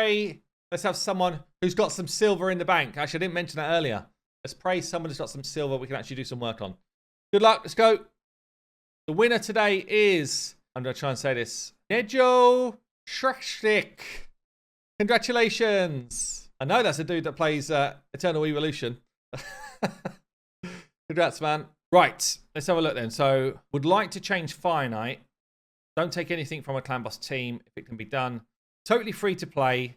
pray. Let's have someone who's got some silver in the bank. Actually, I didn't mention that earlier. Let's pray someone who's got some silver we can actually do some work on. Good luck. Let's go. The winner today is, I'm going to try and say this, Nejo Shrekshik. Congratulations. I know that's a dude that plays Eternal Evolution. Congrats, man. Right, let's have a look then. So, would like to change Finite. Don't take anything from a Clan Boss team if it can be done. Totally free to play,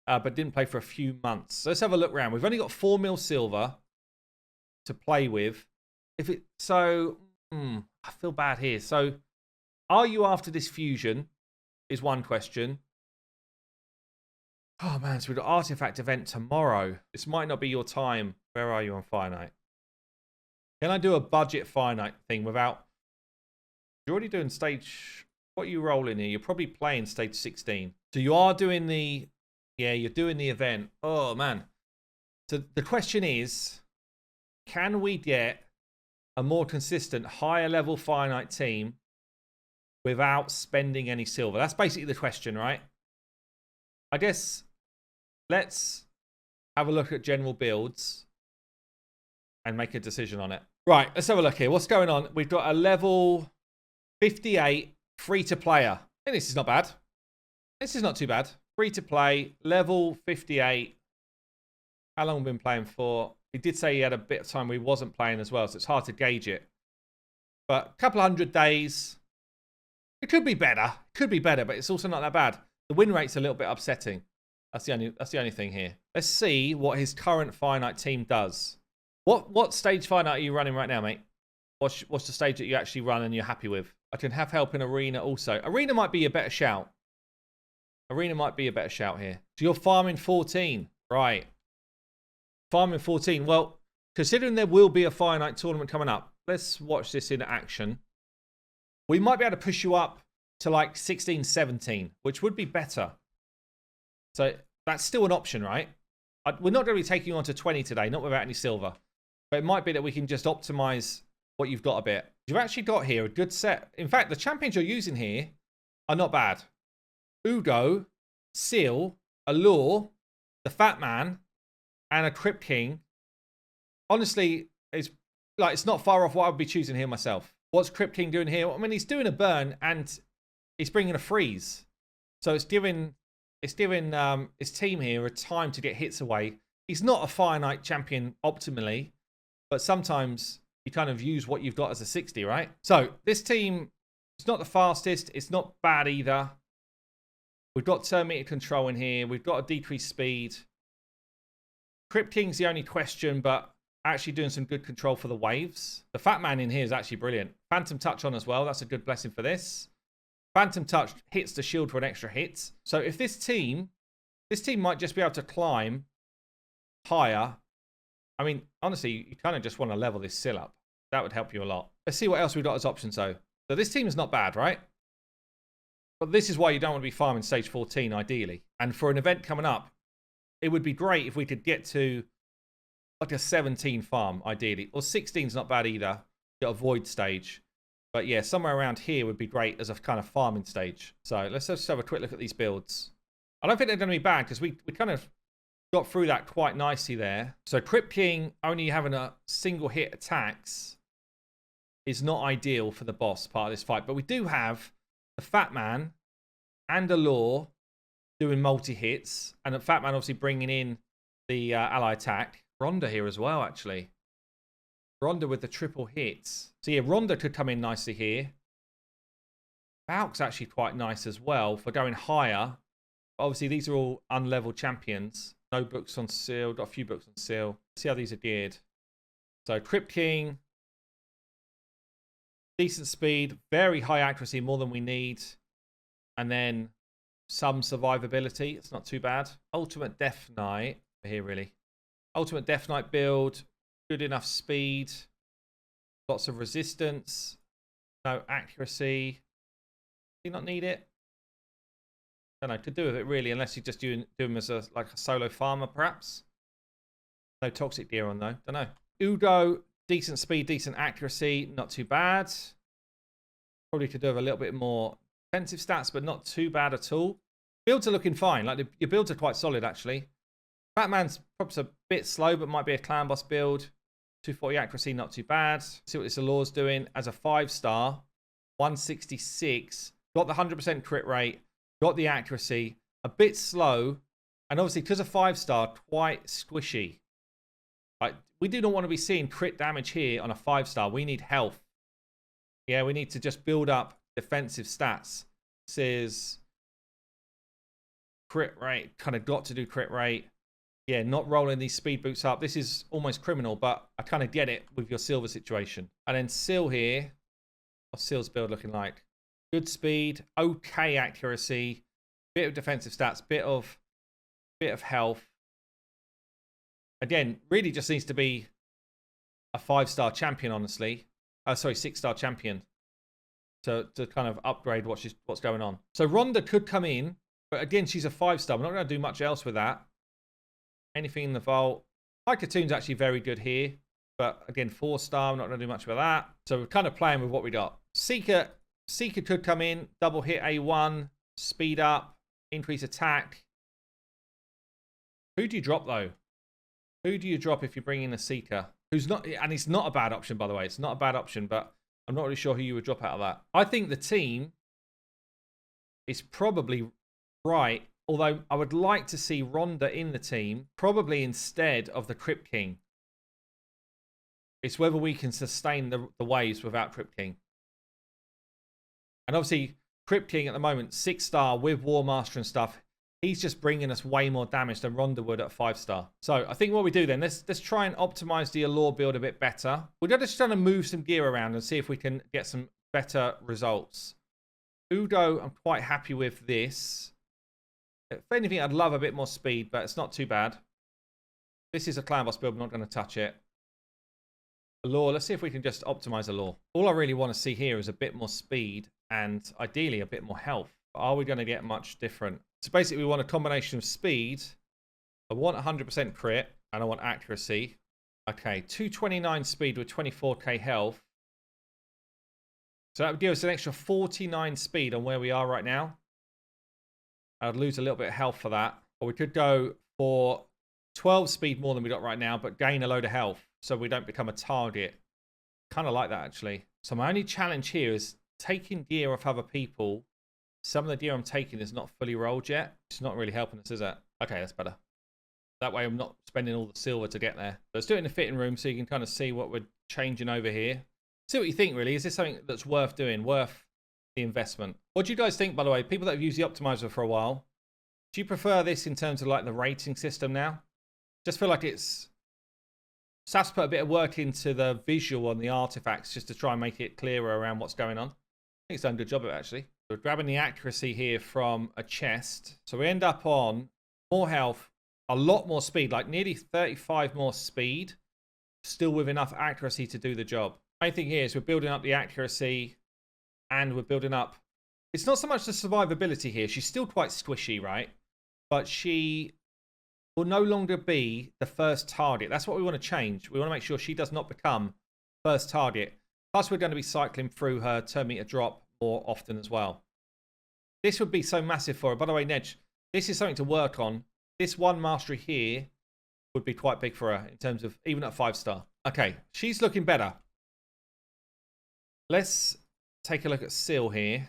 but didn't play for a few months. So let's have a look around. We've only got 4 mil silver to play with. I feel bad here. So, are you after this fusion? Is one question. Oh man, so we've got Artifact event tomorrow. This might not be your time. Where are you on Finite? Can I do a budget Finite thing without... You're already doing stage... What are you rolling here? You're probably playing stage 16. So you are doing the... Yeah, you're doing the event. Oh man. So the question is, can we get a more consistent, higher level Finite team without spending any silver? That's basically the question, right? I guess let's have a look at general builds and make a decision on it. Right, let's have a look here. What's going on? We've got a level 58 free-to-player. I think this is not bad. This is not too bad. Free-to-play, level 58. How long have we been playing for? He did say he had a bit of time where he wasn't playing as well, so it's hard to gauge it. But a couple of 100 days. It could be better. Could be better, but it's also not that bad. The win rate's a little bit upsetting. That's the only thing here. Let's see what his current Finite team does. What stage Finite are you running right now, mate? What's the stage that you actually run and you're happy with? I can have help in Arena also. Arena might be a better shout. Arena might be a better shout here. So you're farming 14. Right. Farming 14. Well, considering there will be a Finite tournament coming up, let's watch this in action. We might be able to push you up to like 16, 17, which would be better. So that's still an option, right? We're not going to be taking you on to 20 today, not without any silver. But it might be that we can just optimize what you've got a bit. You've actually got here a good set. In fact, the champions you're using here are not bad. Ugo, Seal, Allure, the Fat Man, and a Crypt King. Honestly, it's not far off what I would be choosing here myself. What's Crypt King doing here? I mean, he's doing a burn and he's bringing a freeze. So it's giving his team here a time to get hits away. He's not a Finite champion optimally, but sometimes you kind of use what you've got as a 60, right? So this team, it's not the fastest. It's not bad either. We've got turn meter control in here. We've got a decreased speed. Crypt King's the only question, but actually doing some good control for the waves. The Fat Man in here is actually brilliant. Phantom Touch on as well. That's a good blessing for this. Phantom Touch hits the shield for an extra hit. So if this team might just be able to climb higher. I mean, honestly, you kind of just want to level this Sill up. That would help you a lot. Let's see what else we've got as options, though. So this team is not bad, right? But this is why you don't want to be farming stage 14, ideally. And for an event coming up, it would be great if we could get to like a 17 farm, ideally. Or 16 is not bad either. Got a void stage. But yeah, somewhere around here would be great as a kind of farming stage. So let's just have a quick look at these builds. I don't think they're going to be bad because we kind of got through that quite nicely there. So Crypt King only having a single hit attacks is not ideal for the boss part of this fight. But we do have the Fat Man and Allure doing multi-hits. And the Fat Man obviously bringing in the ally attack. Rhonda here as well, actually. Rhonda with the triple hits. So yeah, Rhonda could come in nicely here. Valk's actually quite nice as well for going higher. Obviously, these are all unleveled champions. No books on Seal. Got a few books on Seal. See how these are geared. So Crypt King. Decent speed. Very high accuracy. More than we need. And then some survivability. It's not too bad. Ultimate Death Knight. Here, really. Ultimate Death Knight build. Good enough speed. Lots of resistance. No accuracy. Do you not need it? I don't know. Could do with it really, unless you just do him as like a solo farmer, perhaps. No toxic gear on though. Don't know. Ugo, decent speed, decent accuracy. Not too bad. Probably could do with a little bit more defensive stats, but not too bad at all. Builds are looking fine. Like your builds are quite solid, actually. Batman's perhaps a bit slow, but might be a clan boss build. 240 accuracy, not too bad. See what this Allur's doing. As a 5-star, 166. Got the 100% crit rate. Got the accuracy. A bit slow. And obviously, because a 5-star, quite squishy. Like, we do not want to be seeing crit damage here on a 5-star. We need health. Yeah, we need to just build up defensive stats. This is crit rate. Kind of got to do crit rate. Yeah, not rolling these speed boots up. This is almost criminal, but I kind of get it with your silver situation. And then Sil here. What's Sil's build looking like? Good speed, okay accuracy, bit of defensive stats, bit of health. Again, really just needs to be a 5-star champion, honestly. Sorry, 6-star champion to kind of upgrade what's going on. So Rhonda could come in, but again, she's a 5-star. We're not going to do much else with that. Anything in the vault. High Cartoon's actually very good here. But again, 4-star, we're not going to do much with that. So we're kind of playing with what we got. Seeker could come in, double hit A1, speed up, increase attack. Who do you drop, though? Who do you drop if you bring in a Seeker? Who's not, and it's not a bad option, by the way. It's not a bad option, but I'm not really sure who you would drop out of that. I think the team is probably right. Although I would like to see Rhonda in the team, probably instead of the Crypt King. It's whether we can sustain the waves without Crypt King. And obviously, Crypt King at the moment, 6-star with War Master and stuff, he's just bringing us way more damage than Rhonda would at 5-star. So I think what we do then, let's try and optimize the Allure build a bit better. We're just trying to move some gear around and see if we can get some better results. Udo, I'm quite happy with this. If anything, I'd love a bit more speed, but it's not too bad. This is a clan boss build. I'm not going to touch it. Allure, let's see if we can just optimize Allure. All I really want to see here is a bit more speed and ideally a bit more health. But are we going to get much different? So basically, we want a combination of speed. I want 100% crit and I want accuracy. Okay, 229 speed with 24k health. So that would give us an extra 49 speed on where we are right now. I'd lose a little bit of health for that. Or we could go for 12 speed more than we got right now, but gain a load of health so we don't become a target. Kind of like that, actually. So my only challenge here is taking gear off other people. Some of the gear I'm taking is not fully rolled yet. It's not really helping us, is it? Okay, that's better. That way I'm not spending all the silver to get there. Let's do it in the fitting room so you can kind of see what we're changing over here. See what you think, really. Is this something that's worth doing? Worth the investment? What do you guys think, by the way? People that have used the optimizer for a while, do you prefer this in terms of like the rating system now? Just feel like it's Saf's put a bit of work into the visual on the artifacts just to try and make it clearer around what's going on. I think it's done a good job of it, actually. We're grabbing the accuracy here from a chest. So we end up on more health, a lot more speed, like nearly 35 more speed, still with enough accuracy to do the job. Main thing here is we're building up the accuracy and we're building up. It's not so much the survivability here. She's still quite squishy, right? But she will no longer be the first target. That's what we want to change. We want to make sure she does not become first target. Plus, we're going to be cycling through her turn meter drop more often as well. This would be so massive for her. By the way, Nedge, this is something to work on. This one mastery here would be quite big for her in terms of even at 5-star. Okay, she's looking better. Let's take a look at Sil here.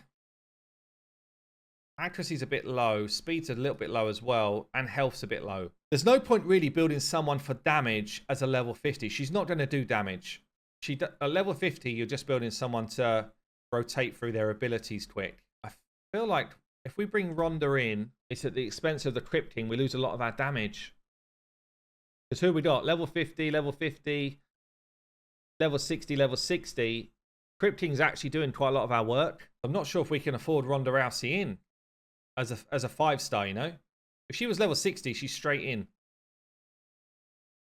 Accuracy's a bit low, speed's a little bit low as well, and health's a bit low. There's no point really building someone for damage as a level 50. She's not going to do damage. At level 50, you're just building someone to rotate through their abilities quick. I feel like if we bring Rhonda in, it's at the expense of the Crypt King. We lose a lot of our damage. Because who we got? Level 50, level 50, level 60, level 60. Crypt King's actually doing quite a lot of our work. I'm not sure if we can afford Ronda Rousey in as a 5-star, you know? If she was level 60, she's straight in.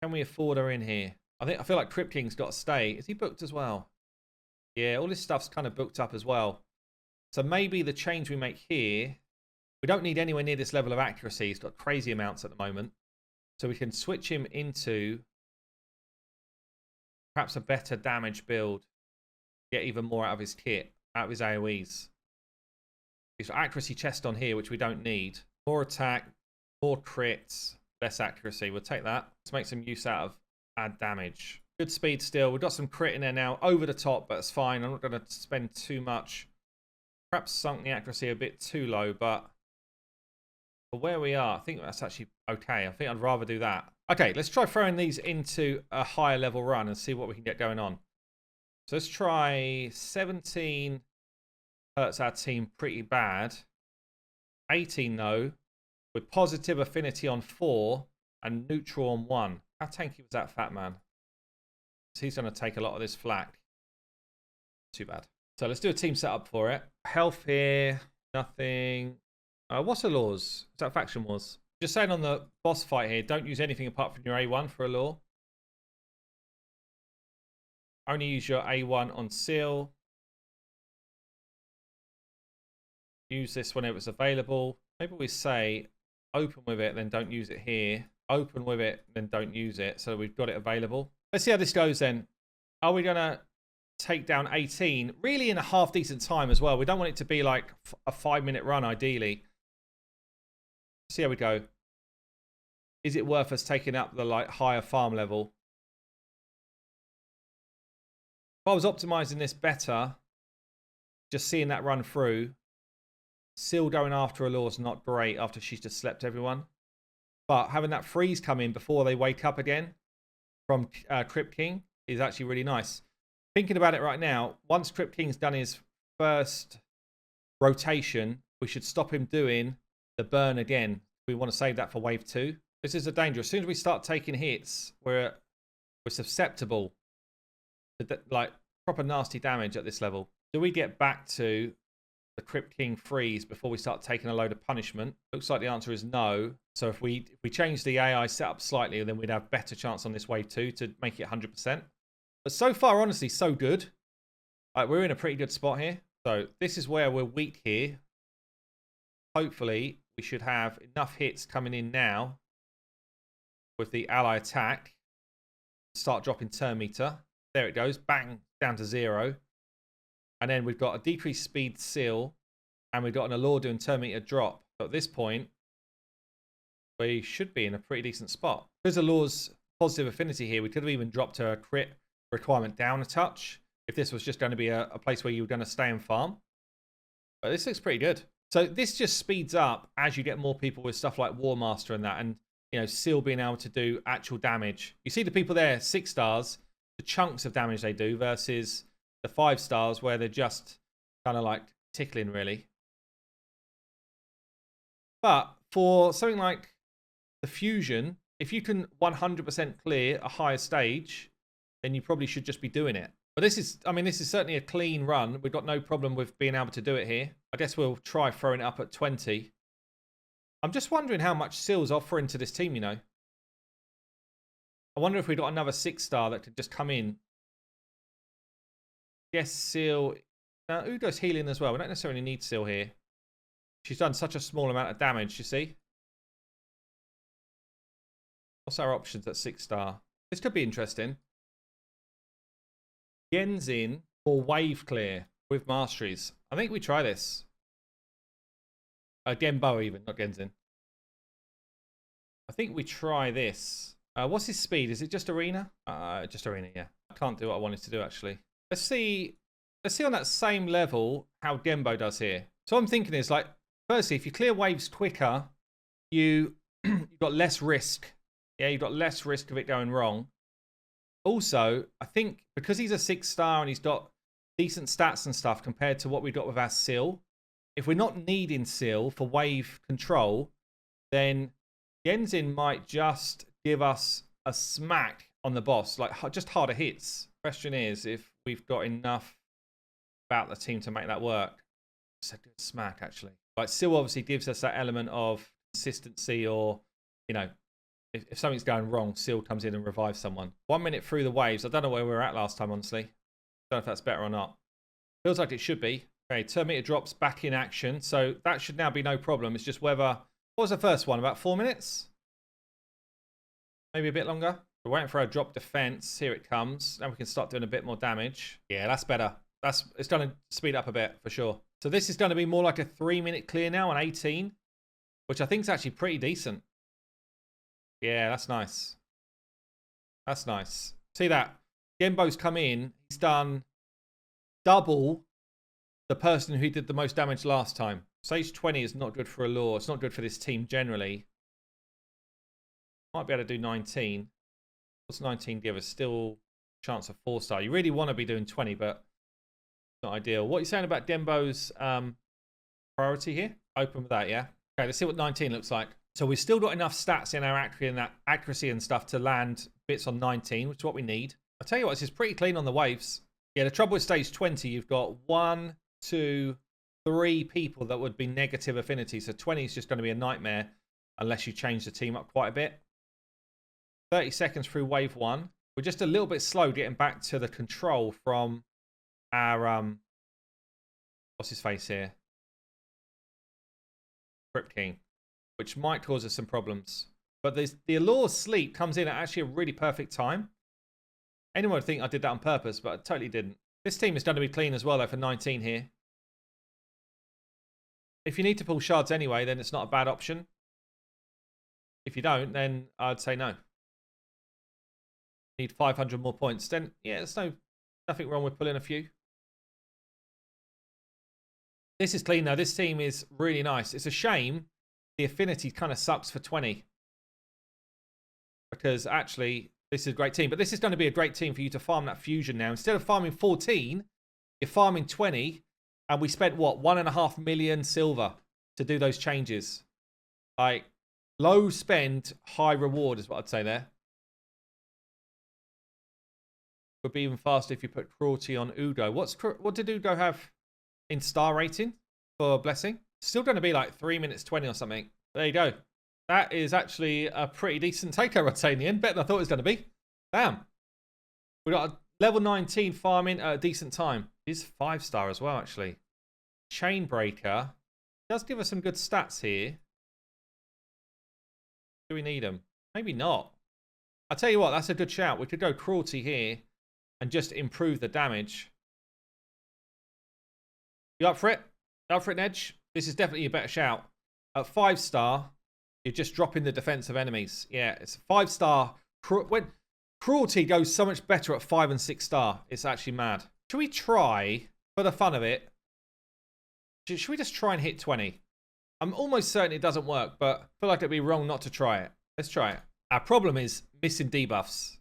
Can we afford her in here? I feel like Crypt King's got to stay. Is he booked as well? Yeah, all this stuff's kind of booked up as well. So maybe the change we make here, we don't need anywhere near this level of accuracy. He's got crazy amounts at the moment. So we can switch him into perhaps a better damage build. Get even more out of his kit, out of his AoEs. He's got accuracy chest on here, which we don't need. More attack, more crits, less accuracy. We'll take that. Let's make some use out of add damage. Good speed still. We've got some crit in there now. Over the top, but it's fine. I'm not going to spend too much. Perhaps sunk the accuracy a bit too low, but for where we are, I think that's actually okay. I think I'd rather do that. Okay, let's try throwing these into a higher level run and see what we can get going on. So let's try 17 hurts our team pretty bad. 18 though, with positive affinity on 4 and neutral on 1. How tanky was that fat man? So he's going to take a lot of this flak. Too bad. So let's do a team setup for it. Health here, nothing. What's the laws? Is that faction wars? Just saying on the boss fight here, don't use anything apart from your A1 for a law. Only use your A1 on seal. Use this whenever it's available. Maybe we say open with it, then don't use it here. Open with it, then don't use it. So we've got it available. Let's see how this goes then. Are we going to take down 18? Really in a half decent time as well. We don't want it to be like a 5-minute run ideally. See how we go. Is it worth us taking up the like higher farm level? If I was optimizing this better, just seeing that run through, Seal going after a law is not great after she's just slept everyone. But having that freeze come in before they wake up again from Crypt King is actually really nice. Thinking about it right now, once Crypt King's done his first rotation, we should stop him doing the burn again. We want to save that for wave 2. This is a danger. As soon as we start taking hits, we're susceptible to like proper nasty damage at this level. Do we get back to the Crypt King freeze before we start taking a load of punishment? Looks like the answer is no. So if we change the AI setup slightly, then we'd have better chance on this wave 2 to make it 100%. But so far, honestly, so good. We're in a pretty good spot here. So this is where we're weak here. Hopefully, we should have enough hits coming in now with the ally attack. Start dropping turn meter. There it goes. Bang, down to 0. And then we've got a decreased speed seal. And we've got an allure doing turn meter drop. But at this point, we should be in a pretty decent spot. Because allure's positive affinity here, we could have even dropped a crit requirement down a touch if this was just going to be a place where you were going to stay and farm. But this looks pretty good. So this just speeds up as you get more people with stuff like War Master and that, and you know, Seal being able to do actual damage. You see the people there, 6 stars, the chunks of damage they do versus the 5 stars where they're just kind of like tickling really. But for something like the fusion, if you can 100% clear a higher stage, then you probably should just be doing it. But this is, I mean, this is certainly a clean run. We've got no problem with being able to do it here. I guess we'll try throwing it up at 20. I'm just wondering how much Seal's offering to this team, you know. I wonder if we've got another 6-star that could just come in. Yes, Seal. Now, Udo's healing as well. We don't necessarily need Seal here. She's done such a small amount of damage, you see. What's our options at 6-star? This could be interesting. Genzin or wave clear with masteries. I think we try this. Genbo even, not Genzin. I think we try this. What's his speed? Is it just arena? Just arena, yeah. I can't do what I wanted to do actually. Let's see on that same level how Genbo does here. So what I'm thinking is like, firstly, if you clear waves quicker, you've got less risk. Yeah, you've got less risk of it going wrong. Also, I think because he's a 6-star and he's got decent stats and stuff compared to what we've got with our Seal, if we're not needing Seal for wave control, then Genzin might just give us a smack on the boss, like just harder hits. Question is if we've got enough about the team to make that work. It's a good smack, actually. Like Seal obviously gives us that element of consistency, or, you know, if something's going wrong, Seal comes in and revives someone. 1 minute through the waves. I don't know where we were at last time, honestly. Don't know if that's better or not. Feels like it should be. Okay, turn meter drops back in action. So that should now be no problem. It's just whether... What was the first one? About 4 minutes? Maybe a bit longer? We're waiting for our drop defense. Here it comes. Now we can start doing a bit more damage. Yeah, that's better. It's going to speed up a bit, for sure. So this is going to be more like a 3-minute clear now on 18. which I think is actually pretty decent. Yeah, that's nice. That's nice. See that? Genbo's come in. He's done double the person who did the most damage last time. Stage 20 is not good for a lure. It's not good for this team generally. Might be able to do 19. What's 19 give us? Still chance of 4-star. You really want to be doing 20, but not ideal. What are you saying about Dembo's priority here? Open with that, yeah? Okay, let's see what 19 looks like. So we've still got enough stats in our accuracy and stuff to land bits on 19, which is what we need. I'll tell you what, this is pretty clean on the waves. Yeah, the trouble with stage 20, you've got 1, 2, 3 people that would be negative affinity. So 20 is just going to be a nightmare unless you change the team up quite a bit. 30 seconds through wave 1. We're just a little bit slow getting back to the control from our, what's his face here? Crypt King, which might cause us some problems. But the Allure Sleep comes in at actually a really perfect time. Anyone would think I did that on purpose, but I totally didn't. This team is going to be clean as well, though, for 19 here. If you need to pull shards anyway, then it's not a bad option. If you don't, then I'd say no. Need 500 more points. Then, yeah, there's nothing wrong with pulling a few. This is clean, though. This team is really nice. It's a shame the affinity kind of sucks for 20. Because, actually, this is a great team. But this is going to be a great team for you to farm that fusion now. Instead of farming 14, you're farming 20. And we spent, what, 1.5 million silver to do those changes. Like, low spend, high reward is what I'd say there. Would be even faster if you put cruelty on Udo. What did Udo have in star rating for blessing? Still going to be like 3 minutes 20 or something. There you go. That is actually a pretty decent takeover, I'd say, in the end. Better than I thought it was going to be. Damn. We got a level 19 farming at a decent time. He's 5-star as well, actually. Chainbreaker does give us some good stats here. Do we need them? Maybe not. I'll tell you what, that's a good shout. We could go cruelty here and just improve the damage. You up for it? You up for it, Nedge? This is definitely a better shout. At 5-star, you're just dropping the defense of enemies. Yeah, it's 5-star. When cruelty goes so much better at 5 and 6-star. It's actually mad. Should we try, for the fun of it, should we just try and hit 20? I'm almost certain it doesn't work, but I feel like it'd be wrong not to try it. Let's try it. Our problem is missing debuffs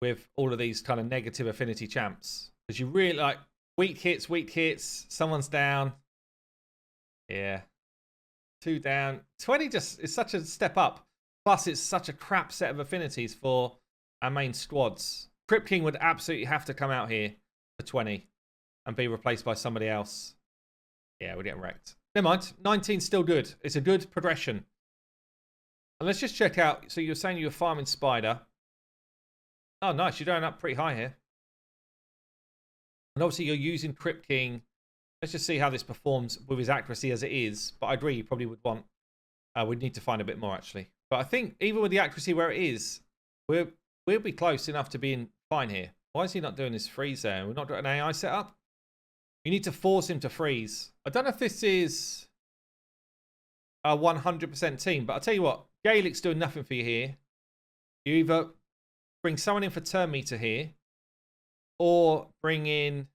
with all of these kind of negative affinity champs. Because you really like weak hits, someone's down. Yeah. 2 down. 20 just is such a step up. Plus, it's such a crap set of affinities for our main squads. Crypt King would absolutely have to come out here for 20 and be replaced by somebody else. Yeah, we're getting wrecked. Never mind. 19's still good. It's a good progression. And let's just check out. So you're saying you were farming Spider. Oh, nice. You're going up pretty high here. And obviously you're using Crypt King. Let's just see how this performs with his accuracy as it is. But I agree, you probably would want... we'd need to find a bit more, actually. But I think even with the accuracy where it is, we'll be close enough to being fine here. Why is he not doing this freeze there? We've not got an AI set up? You need to force him to freeze. I don't know if this is a 100% team, but I'll tell you what. Gaelic's doing nothing for you here. You either bring someone in for turn meter here, or bring in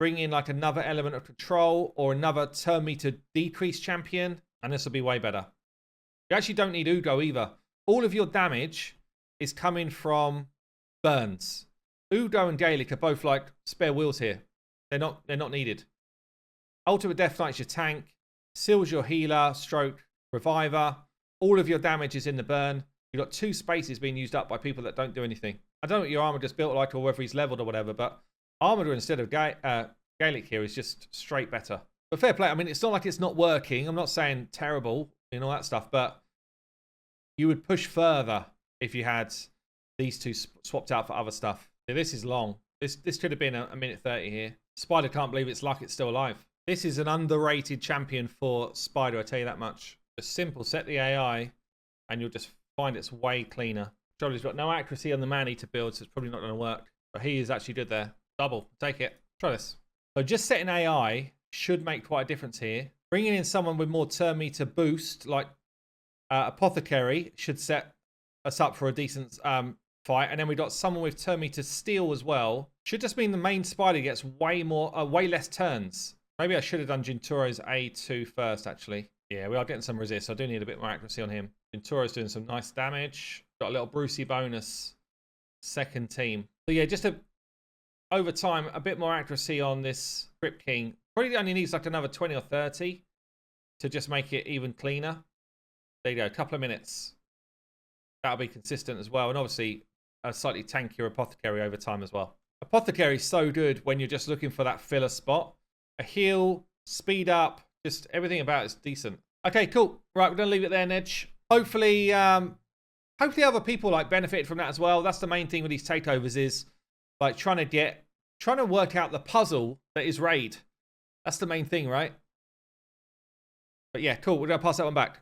like another element of control, or another turn meter decrease champion, and this will be way better. You actually don't need Ugo either. All of your damage is coming from burns. Ugo and Gaelic are both like spare wheels here. They're not needed. Ultimate Death Knight's your tank. Seals your healer, stroke, reviver. All of your damage is in the burn. You've got 2 spaces being used up by people that don't do anything. I don't know what your Armager's built like or whether he's leveled or whatever, but Armager instead of Gaelic here is just straight better. But fair play. I mean, it's not like it's not working. I'm not saying terrible and all that stuff, but you would push further if you had these 2 swapped out for other stuff. Yeah, this is long. This could have been a minute 30 here. Spider can't believe it's luck it's still alive. This is an underrated champion for Spider, I tell you that much. Just simple, set the AI, and you'll just find it's way cleaner. Jolly's got no accuracy on the man-eater build, so it's probably not going to work. But he is actually good there. Double. Take it. Try this. So just setting AI should make quite a difference here. Bringing in someone with more turn meter boost, like Apothecary, should set us up for a decent fight. And then we got someone with turn meter steal as well. Should just mean the main spider gets way less turns. Maybe I should have done Jinturo's A2 first, actually. Yeah, we are getting some resist. So I do need a bit more accuracy on him. Jinturo's doing some nice damage. Got a little Brucey bonus. Second team. So yeah, just over time, a bit more accuracy on this Crypt King. Probably only needs like another 20 or 30 to just make it even cleaner. There you go, a couple of minutes. That'll be consistent as well. And obviously, a slightly tankier Apothecary over time as well. Apothecary is so good when you're just looking for that filler spot. A heal, speed up, just everything about it's decent. Okay, cool. Right, we're going to leave it there, Nedge. Hopefully other people like benefit from that as well. That's the main thing with these takeovers is like trying to work out the puzzle that is raid. That's the main thing, right? But yeah, cool. We're going to pass that one back.